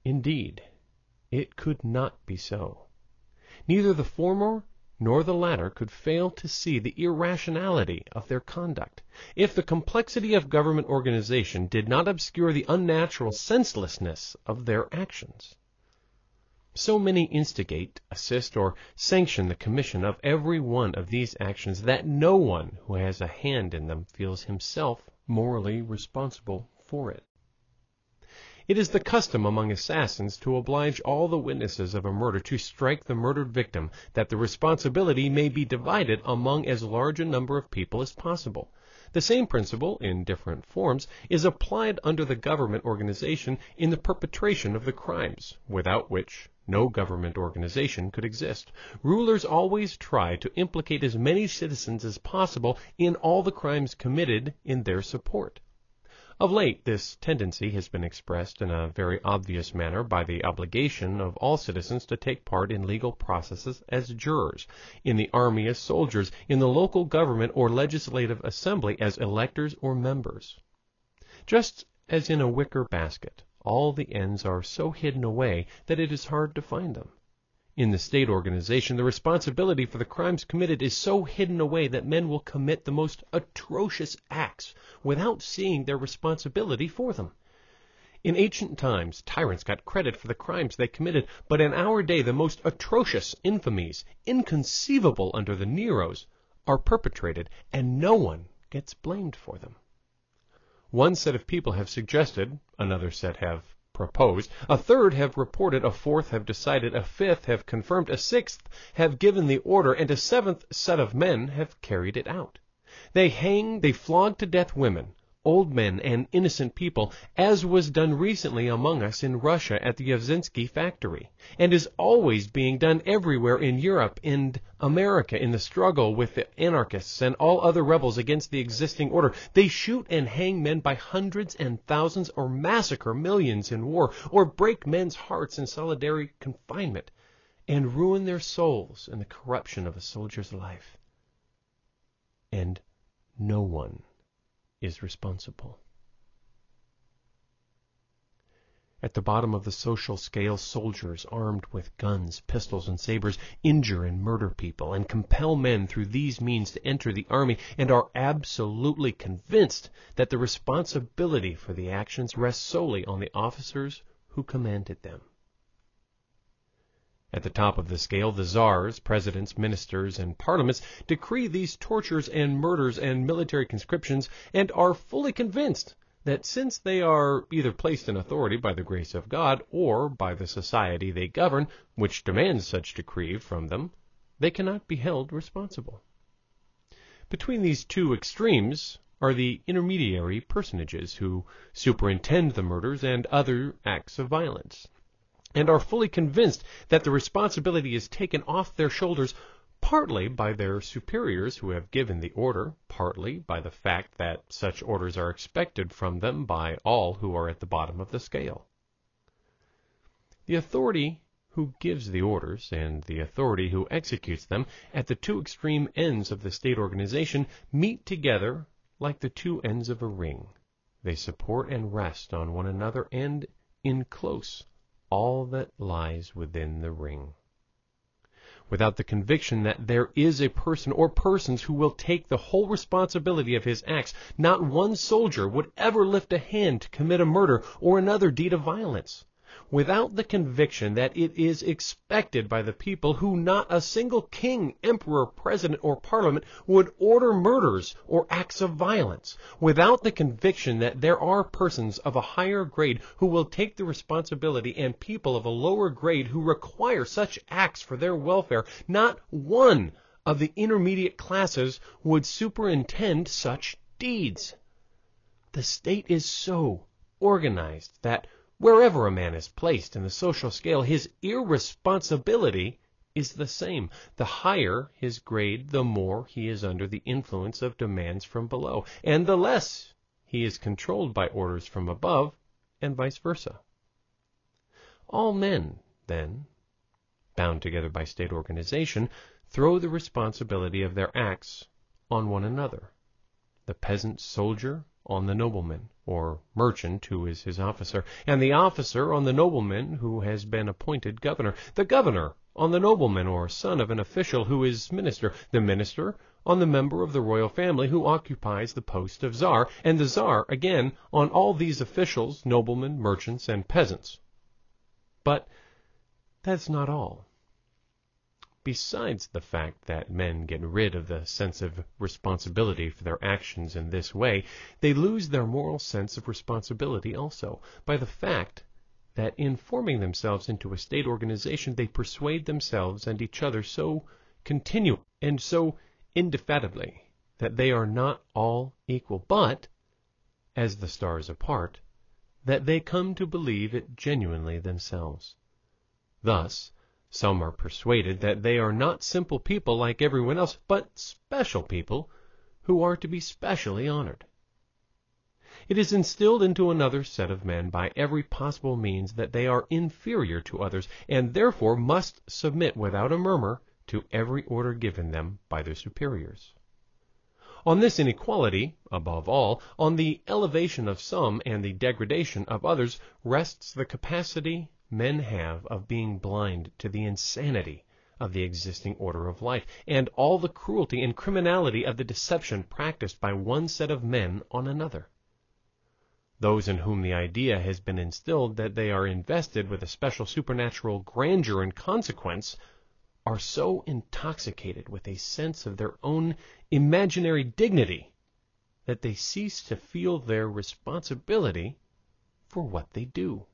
Indeed, it could not be so. Neither the former nor the latter could fail to see the irrationality of their conduct, if the complexity of government organization did not obscure the unnatural senselessness of their actions. So many instigate, assist, or sanction the commission of every one of these actions that no one who has a hand in them feels himself morally responsible for it. It is the custom among assassins to oblige all the witnesses of a murder to strike the murdered victim, that the responsibility may be divided among as large a number of people as possible. The same principle, in different forms, is applied under the government organization in the perpetration of the crimes, without which no government organization could exist. Rulers always try to implicate as many citizens as possible in all the crimes committed in their support. Of late, this tendency has been expressed in a very obvious manner by the obligation of all citizens to take part in legal processes as jurors, in the army as soldiers, in the local government or legislative assembly as electors or members. Just as in a wicker basket, all the ends are so hidden away that it is hard to find them. In the state organization, the responsibility for the crimes committed is so hidden away that men will commit the most atrocious acts without seeing their responsibility for them. In ancient times, tyrants got credit for the crimes they committed, but in our day the most atrocious infamies, inconceivable under the Neros, are perpetrated, and no one gets blamed for them. One set of people have suggested, another set have proposed, a third have reported, a fourth have decided, a fifth have confirmed, a sixth have given the order, and a seventh set of men have carried it out. They flog to death women, old men, and innocent people, as was done recently among us in Russia at the Yevzhinsky factory, and is always being done everywhere in Europe and America in the struggle with the anarchists and all other rebels against the existing order. They shoot and hang men by hundreds and thousands, or massacre millions in war, or break men's hearts in solitary confinement, and ruin their souls in the corruption of a soldier's life. And no one is responsible. At the bottom of the social scale, soldiers armed with guns, pistols, and sabers injure and murder people and compel men through these means to enter the army, and are absolutely convinced that the responsibility for the actions rests solely on the officers who commanded them. At the top of the scale, the czars, presidents, ministers, and parliaments decree these tortures and murders and military conscriptions, and are fully convinced that since they are either placed in authority by the grace of God or by the society they govern, which demands such decree from them, they cannot be held responsible. Between these two extremes are the intermediary personages who superintend the murders and other acts of violence, and are fully convinced that the responsibility is taken off their shoulders, partly by their superiors who have given the order, partly by the fact that such orders are expected from them by all who are at the bottom of the scale. The authority who gives the orders and the authority who executes them at the two extreme ends of the state organization meet together like the two ends of a ring. They support and rest on one another and enclose all that lies within the ring. Without the conviction that there is a person or persons who will take the whole responsibility of his acts, not one soldier would ever lift a hand to commit a murder or another deed of violence. Without the conviction that it is expected by the people, who not a single king, emperor, president, or parliament would order murders or acts of violence. Without the conviction that there are persons of a higher grade who will take the responsibility and people of a lower grade who require such acts for their welfare, not one of the intermediate classes would superintend such deeds. The state is so organized that wherever a man is placed in the social scale, his irresponsibility is the same. The higher his grade, the more he is under the influence of demands from below, and the less he is controlled by orders from above, and vice versa. All men, then, bound together by state organization, throw the responsibility of their acts on one another. The peasant soldier on the nobleman or merchant who is his officer, and the officer on the nobleman who has been appointed governor, the governor on the nobleman or son of an official who is minister, the minister on the member of the royal family who occupies the post of Tsar, and the Tsar, again, on all these officials, noblemen, merchants, and peasants. But that's not all. Besides the fact that men get rid of the sense of responsibility for their actions in this way, they lose their moral sense of responsibility also by the fact that in forming themselves into a state organization, they persuade themselves and each other so continually and so indefatigably that they are not all equal, but, as the stars apart, that they come to believe it genuinely themselves. Thus, some are persuaded that they are not simple people like everyone else, but special people who are to be specially honored. It is instilled into another set of men by every possible means that they are inferior to others, and therefore must submit without a murmur to every order given them by their superiors. On this inequality, above all, on the elevation of some and the degradation of others, rests the capacity men have of being blind to the insanity of the existing order of life, and all the cruelty and criminality of the deception practiced by one set of men on another. Those in whom the idea has been instilled that they are invested with a special supernatural grandeur and consequence are so intoxicated with a sense of their own imaginary dignity that they cease to feel their responsibility for what they do.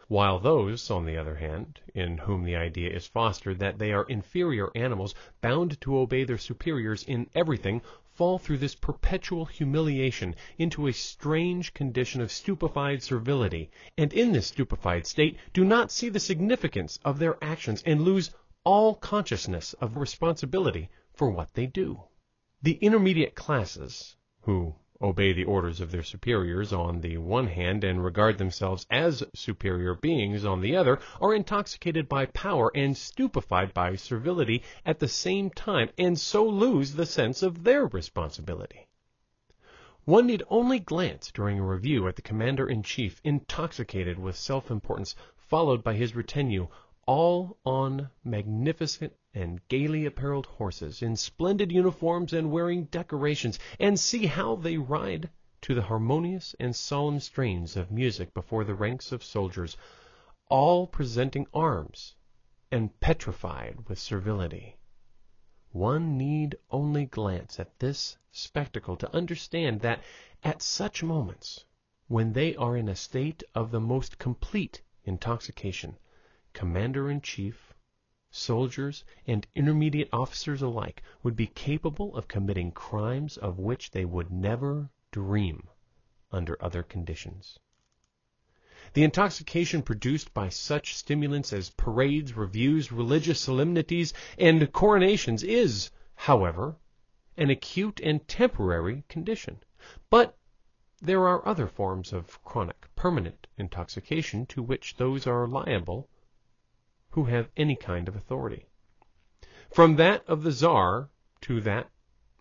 While those, on the other hand, in whom the idea is fostered that they are inferior animals bound to obey their superiors in everything, fall through this perpetual humiliation into a strange condition of stupefied servility, and in this stupefied state do not see the significance of their actions and lose all consciousness of responsibility for what they do. The intermediate classes, who obey the orders of their superiors on the one hand and regard themselves as superior beings on the other, are intoxicated by power and stupefied by servility at the same time, and so lose the sense of their responsibility. One need only glance during a review at the commander-in-chief, intoxicated with self-importance, followed by his retinue, all on magnificent and gaily apparelled horses, in splendid uniforms and wearing decorations, and see how they ride to the harmonious and solemn strains of music before the ranks of soldiers, all presenting arms and petrified with servility. One need only glance at this spectacle to understand that at such moments, when they are in a state of the most complete intoxication, commander-in-chief, soldiers, and intermediate officers alike would be capable of committing crimes of which they would never dream under other conditions. The intoxication produced by such stimulants as parades, reviews, religious solemnities, and coronations is, however, an acute and temporary condition. But there are other forms of chronic, permanent intoxication to which those are liable who have any kind of authority. From that of the Tsar to that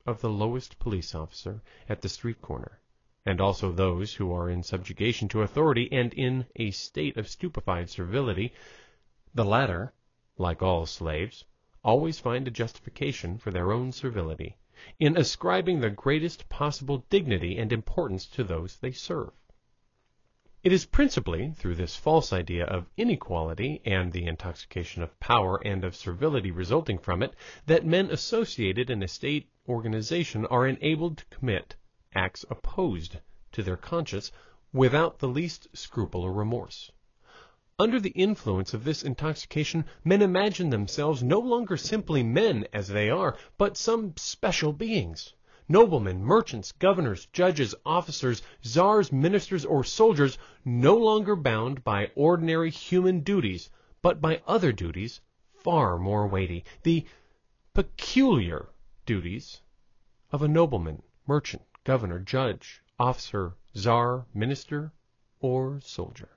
of the lowest police officer at the street corner, and also those who are in subjugation to authority and in a state of stupefied servility, the latter, like all slaves, always find a justification for their own servility in ascribing the greatest possible dignity and importance to those they serve. It is principally through this false idea of inequality and the intoxication of power and of servility resulting from it that men associated in a state organization are enabled to commit acts opposed to their conscience without the least scruple or remorse. Under the influence of this intoxication, men imagine themselves no longer simply men as they are, but some special beings. Noblemen, merchants, governors, judges, officers, czars, ministers, or soldiers, no longer bound by ordinary human duties, but by other duties far more weighty, the peculiar duties of a nobleman, merchant, governor, judge, officer, czar, minister, or soldier.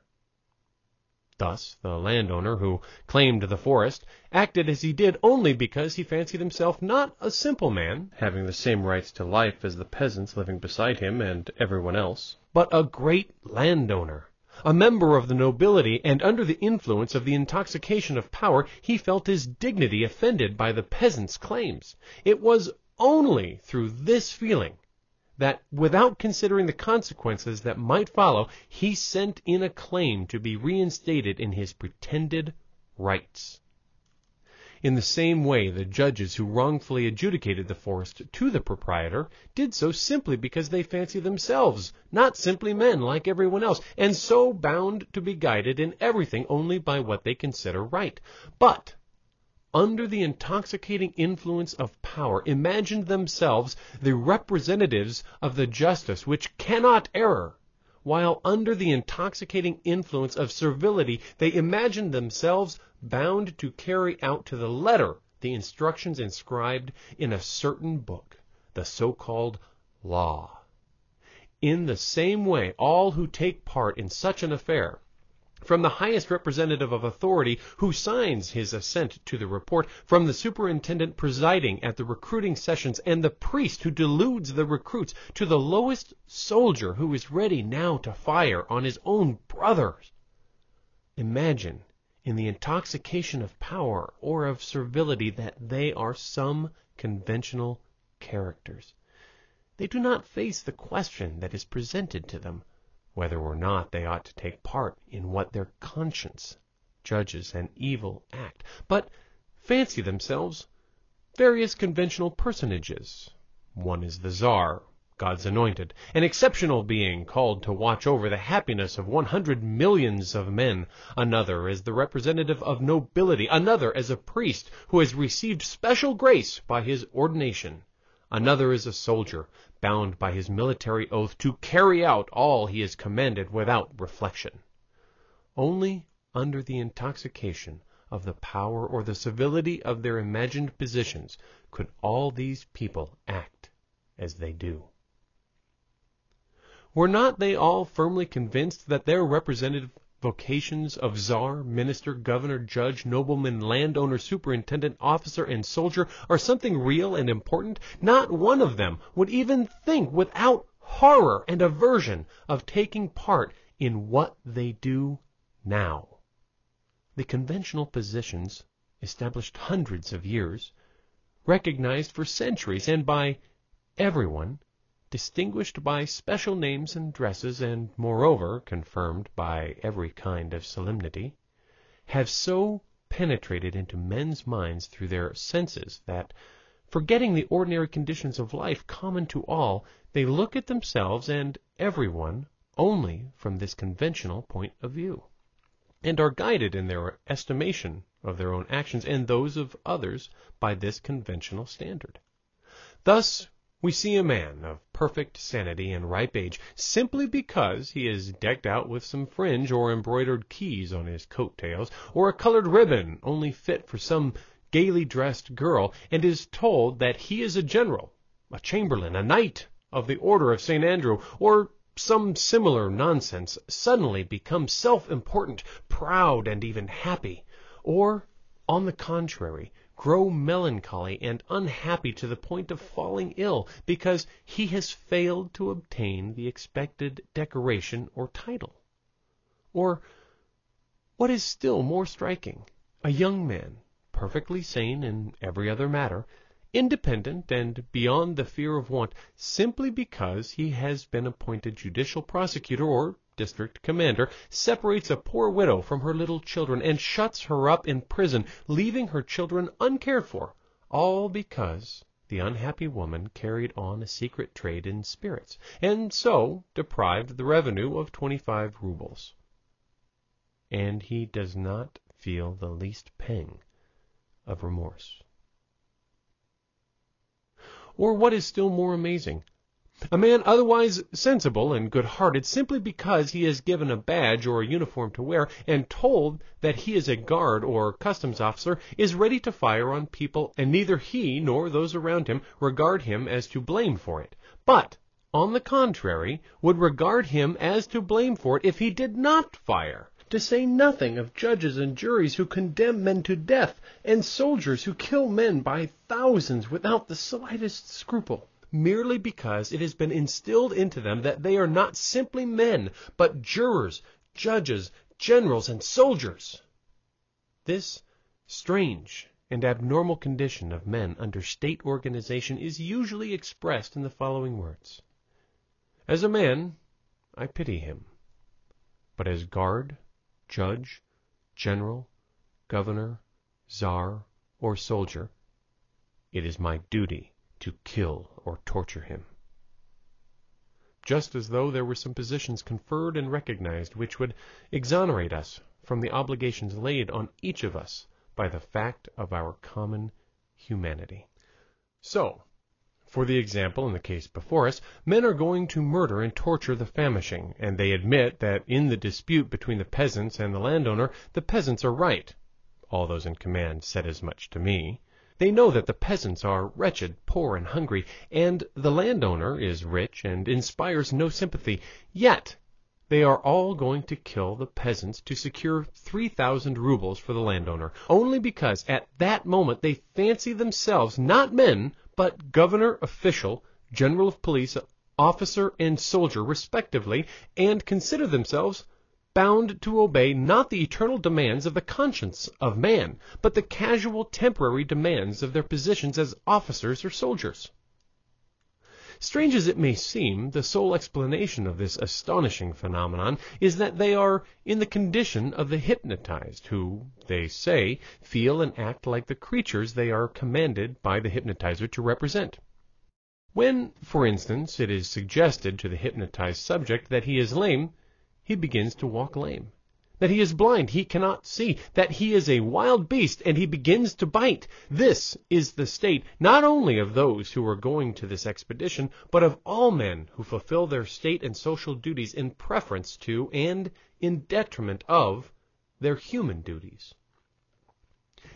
Thus, the landowner who claimed the forest acted as he did only because he fancied himself not a simple man, having the same rights to life as the peasants living beside him and everyone else, but a great landowner, a member of the nobility, and under the influence of the intoxication of power, he felt his dignity offended by the peasants' claims. It was only through this feeling that, without considering the consequences that might follow, he sent in a claim to be reinstated in his pretended rights. In the same way, the judges who wrongfully adjudicated the forest to the proprietor did so simply because they fancied themselves not simply men like everyone else, and so bound to be guided in everything only by what they consider right, but under the intoxicating influence of power, imagined themselves the representatives of the justice which cannot err, while under the intoxicating influence of servility they imagined themselves bound to carry out to the letter the instructions inscribed in a certain book, the so-called law. In the same way, all who take part in such an affair, from the highest representative of authority who signs his assent to the report, from the superintendent presiding at the recruiting sessions and the priest who deludes the recruits, to the lowest soldier who is ready now to fire on his own brothers, imagine in the intoxication of power or of servility that they are some conventional characters. They do not face the question that is presented to them, whether or not they ought to take part in what their conscience judges an evil act, but fancy themselves various conventional personages. One is the Tsar, God's anointed, an exceptional being called to watch over the happiness of 100 millions of men. Another is the representative of nobility. Another is a priest who has received special grace by his ordination. Another is a soldier, bound by his military oath to carry out all he is commanded without reflection. Only under the intoxication of the power or the civility of their imagined positions could all these people act as they do. Were not they all firmly convinced that their representative vocations of Tsar, minister, governor, judge, nobleman, landowner, superintendent, officer, and soldier are something real and important? Not one of them would even think without horror and aversion of taking part in what they do now. The conventional positions, established hundreds of years, recognized for centuries and by everyone, distinguished by special names and dresses, and moreover confirmed by every kind of solemnity, have so penetrated into men's minds through their senses that, forgetting the ordinary conditions of life common to all, they look at themselves and everyone only from this conventional point of view, and are guided in their estimation of their own actions and those of others by this conventional standard. Thus, we see a man of perfect sanity and ripe age simply because he is decked out with some fringe or embroidered keys on his coat tails, or a colored ribbon only fit for some gaily dressed girl, and is told that he is a general, a chamberlain, a knight of the order of St. Andrew, or some similar nonsense, suddenly becomes self-important, proud, and even happy, or, on the contrary, grow melancholy and unhappy to the point of falling ill because he has failed to obtain the expected decoration or title. Or, what is still more striking, a young man, perfectly sane in every other matter, independent and beyond the fear of want, simply because he has been appointed judicial prosecutor or district commander, separates a poor widow from her little children and shuts her up in prison, leaving her children uncared for, all because the unhappy woman carried on a secret trade in spirits, and so deprived the revenue of 25 rubles. And he does not feel the least pang of remorse. Or what is still more amazing, a man otherwise sensible and good-hearted, simply because he is given a badge or a uniform to wear and told that he is a guard or customs officer, is ready to fire on people, and neither he nor those around him regard him as to blame for it, but, on the contrary, would regard him as to blame for it if he did not fire, to say nothing of judges and juries who condemn men to death, and soldiers who kill men by thousands without the slightest scruple, merely because it has been instilled into them that they are not simply men, but jurors, judges, generals, and soldiers. This strange and abnormal condition of men under state organization is usually expressed in the following words: As a man, I pity him, but as guard, judge, general, governor, czar, or soldier, it is my duty to kill or torture him. Just as though there were some positions conferred and recognized which would exonerate us from the obligations laid on each of us by the fact of our common humanity. So, for the example in the case before us, men are going to murder and torture the famishing, and they admit that in the dispute between the peasants and the landowner, the peasants are right. All those in command said as much to me. They know that the peasants are wretched, poor, and hungry, and the landowner is rich and inspires no sympathy. Yet they are all going to kill the peasants to secure 3,000 rubles for the landowner, only because at that moment they fancy themselves not men, but governor, official, general of police, officer, and soldier, respectively, and consider themselves bound to obey not the eternal demands of the conscience of man, but the casual, temporary demands of their positions as officers or soldiers. Strange as it may seem, the sole explanation of this astonishing phenomenon is that they are in the condition of the hypnotized, who, they say, feel and act like the creatures they are commanded by the hypnotizer to represent. When, for instance, it is suggested to the hypnotized subject that he is lame, he begins to walk lame. That he is blind, he cannot see. That he is a wild beast, and he begins to bite. This is the state not only of those who are going to this expedition, but of all men who fulfill their state and social duties in preference to and in detriment of their human duties.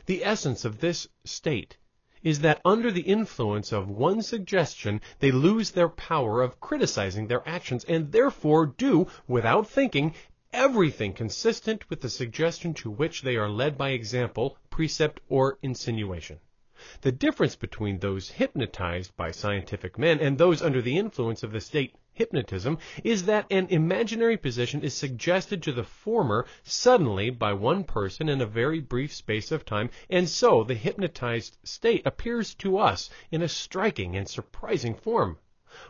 The essence of this state is that under the influence of one suggestion, they lose their power of criticizing their actions, and therefore do, without thinking, everything consistent with the suggestion to which they are led by example, precept, or insinuation. The difference between those hypnotized by scientific men and those under the influence of the state hypnotism is that an imaginary position is suggested to the former suddenly by one person in a very brief space of time, and so the hypnotized state appears to us in a striking and surprising form,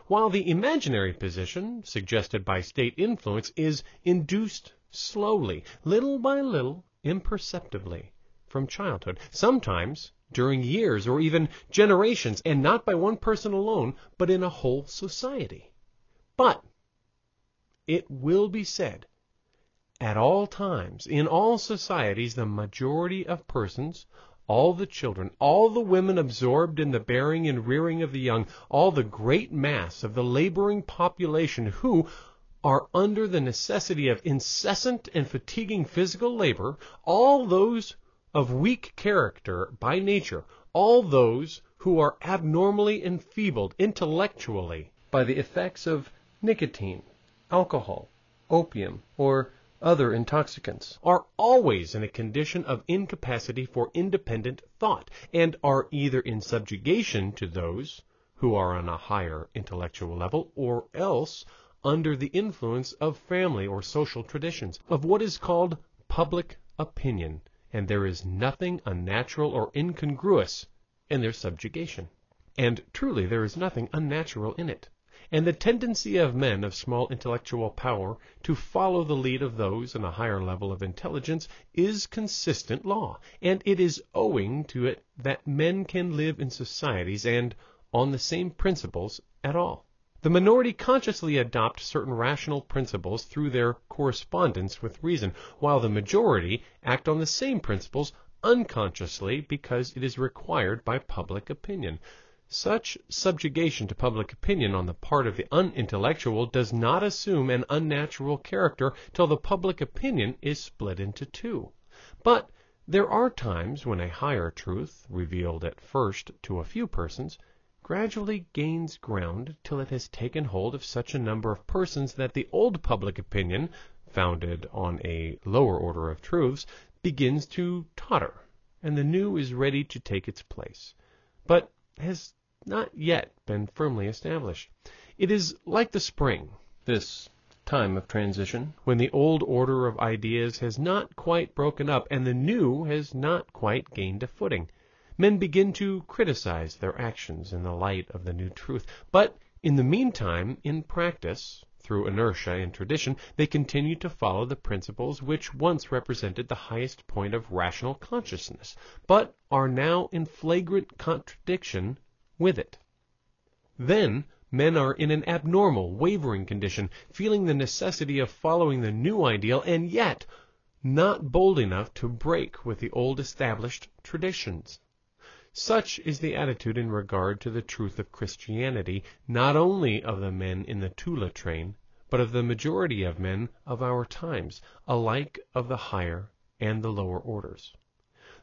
while the imaginary position, suggested by state influence, is induced slowly, little by little, imperceptibly, from childhood, sometimes during years or even generations, and not by one person alone, but in a whole society. But it will be said, at all times, in all societies, the majority of persons, all the children, all the women absorbed in the bearing and rearing of the young, all the great mass of the laboring population who are under the necessity of incessant and fatiguing physical labor, all those of weak character by nature, all those who are abnormally enfeebled intellectually by the effects of nicotine, alcohol, opium, or other intoxicants, are always in a condition of incapacity for independent thought, and are either in subjugation to those who are on a higher intellectual level, or else under the influence of family or social traditions, of what is called public opinion, and there is nothing unnatural or incongruous in their subjugation. And truly there is nothing unnatural in it. And the tendency of men of small intellectual power to follow the lead of those in a higher level of intelligence is consistent law, and it is owing to it that men can live in societies and on the same principles at all. The minority consciously adopt certain rational principles through their correspondence with reason, while the majority act on the same principles unconsciously because it is required by public opinion. Such subjugation to public opinion on the part of the unintellectual does not assume an unnatural character till the public opinion is split into two. But there are times when a higher truth, revealed at first to a few persons, gradually gains ground till it has taken hold of such a number of persons that the old public opinion, founded on a lower order of truths, begins to totter, and the new is ready to take its place, but has not yet been firmly established. It is like the spring, this time of transition, when the old order of ideas has not quite broken up and the new has not quite gained a footing. Men begin to criticize their actions in the light of the new truth, but in the meantime, in practice, through inertia and tradition, they continue to follow the principles which once represented the highest point of rational consciousness, but are now in flagrant contradiction with it. Then men are in an abnormal, wavering condition, feeling the necessity of following the new ideal, and yet not bold enough to break with the old established traditions. Such is the attitude in regard to the truth of Christianity, not only of the men in the Tula train, but of the majority of men of our times, alike of the higher and the lower orders.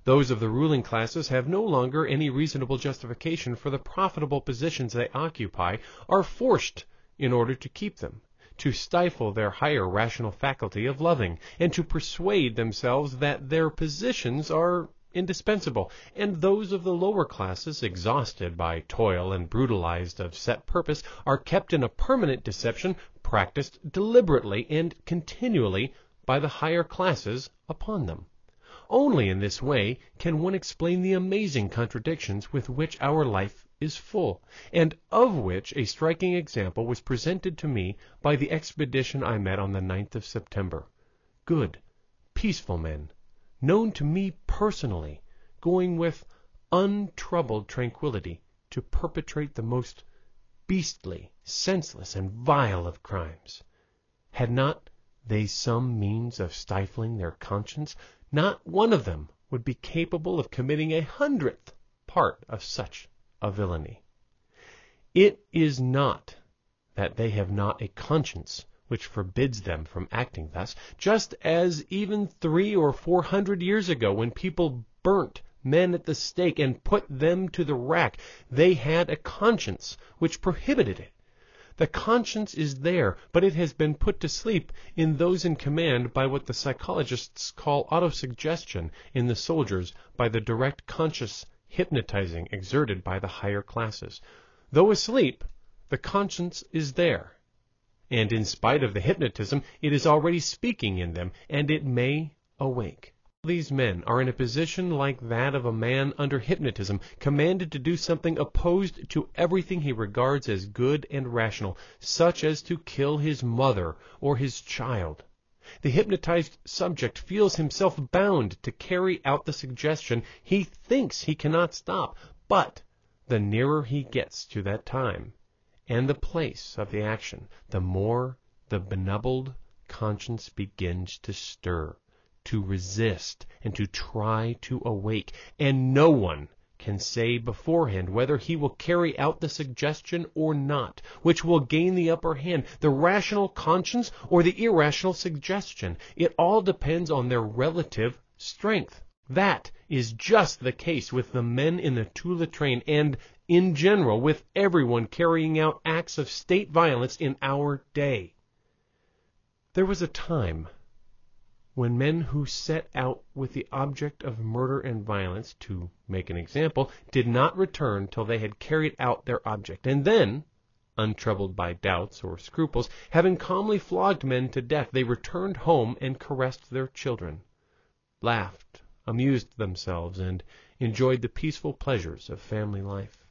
Those of the ruling classes have no longer any reasonable justification for the profitable positions they occupy, are forced, in order to keep them, to stifle their higher rational faculty of loving, and to persuade themselves that their positions are indispensable, and those of the lower classes, exhausted by toil and brutalized of set purpose, are kept in a permanent deception practiced deliberately and continually by the higher classes upon them. Only in this way can one explain the amazing contradictions with which our life is full, and of which a striking example was presented to me by the expedition I met on the 9th of September. Good, peaceful men, known to me personally, going with untroubled tranquility to perpetrate the most beastly, senseless, and vile of crimes. Had not they some means of stifling their conscience, not one of them would be capable of committing 100th part of such a villainy. It is not that they have not a conscience which forbids them from acting thus, just as even 300 or 400 years ago, when people burnt men at the stake and put them to the rack, they had a conscience which prohibited it. The conscience is there, but it has been put to sleep in those in command by what the psychologists call autosuggestion, in the soldiers by the direct conscious hypnotizing exerted by the higher classes. Though asleep, the conscience is there, and in spite of the hypnotism, it is already speaking in them, and it may awake. These men are in a position like that of a man under hypnotism, commanded to do something opposed to everything he regards as good and rational, such as to kill his mother or his child. The hypnotized subject feels himself bound to carry out the suggestion. He thinks he cannot stop, but the nearer he gets to that time and the place of the action, the more the benumbed conscience begins to stir, to resist, and to try to awake, and no one can say beforehand whether he will carry out the suggestion or not, which will gain the upper hand, the rational conscience or the irrational suggestion. It all depends on their relative strength. That is just the case with the men in the Tula train, and in general with everyone carrying out acts of state violence in our day. There was a time when men who set out with the object of murder and violence, to make an example, did not return till they had carried out their object, and then, untroubled by doubts or scruples, having calmly flogged men to death, they returned home and caressed their children, laughed, amused themselves, and enjoyed the peaceful pleasures of family life.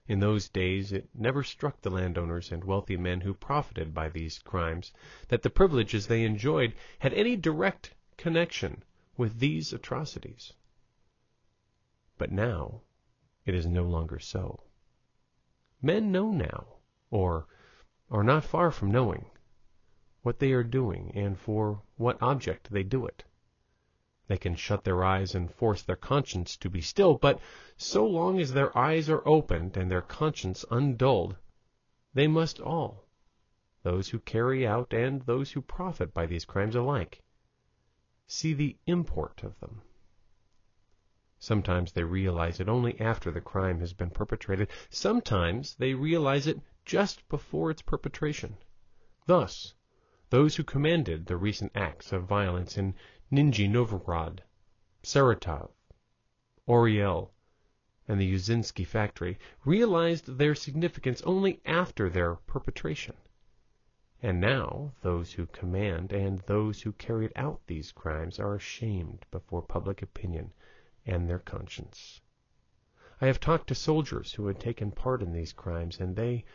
In those days it never struck the landowners and wealthy men who profited by these crimes that the privileges they enjoyed had any direct connection with these atrocities. But now it is no longer so. Men know now, or are not far from knowing, what they are doing and for what object they do it. They can shut their eyes and force their conscience to be still, but so long as their eyes are opened and their conscience undulled, they must all, those who carry out and those who profit by these crimes alike, see the import of them. Sometimes they realize it only after the crime has been perpetrated. Sometimes they realize it just before its perpetration. Thus, those who commanded the recent acts of violence in Nizhny Novgorod, Saratov, Oriel, and the Uzinsky factory realized their significance only after their perpetration. And now those who command and those who carried out these crimes are ashamed before public opinion and their conscience. I have talked to soldiers who had taken part in these crimes, and they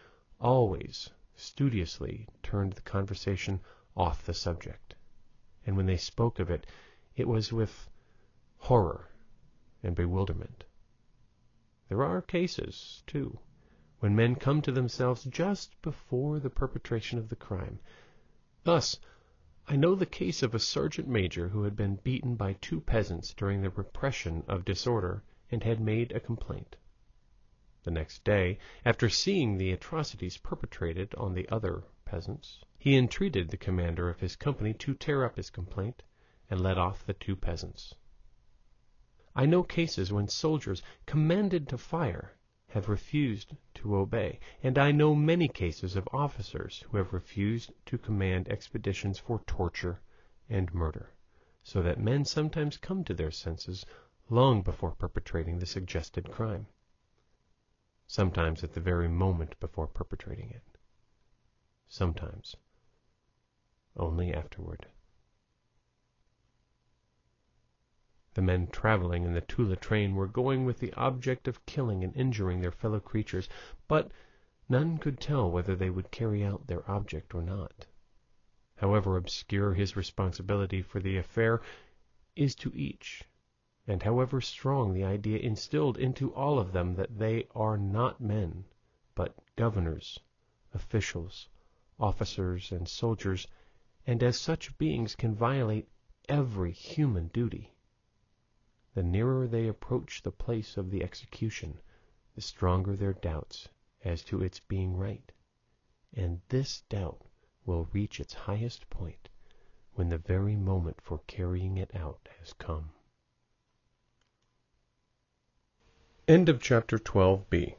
always studiously turned the conversation off the subject. And when they spoke of it, it was with horror and bewilderment. There are cases, too, when men come to themselves just before the perpetration of the crime. Thus, I know the case of a sergeant major who had been beaten by 2 peasants during the repression of disorder and had made a complaint. The next day, after seeing the atrocities perpetrated on the other peasants, he entreated the commander of his company to tear up his complaint and let off the 2 peasants. I know cases when soldiers commanded to fire have refused to obey, and I know many cases of officers who have refused to command expeditions for torture and murder, so that men sometimes come to their senses long before perpetrating the suggested crime, sometimes at the very moment before perpetrating it, sometimes only afterward. The men traveling in the Tula train were going with the object of killing and injuring their fellow creatures, but none could tell whether they would carry out their object or not. However obscure his responsibility for the affair is to each, and however strong the idea instilled into all of them that they are not men, but governors, officials, officers, and soldiers, and as such beings can violate every human duty, the nearer they approach the place of the execution, the stronger their doubts as to its being right, and this doubt will reach its highest point when the very moment for carrying it out has come. End of chapter 12b.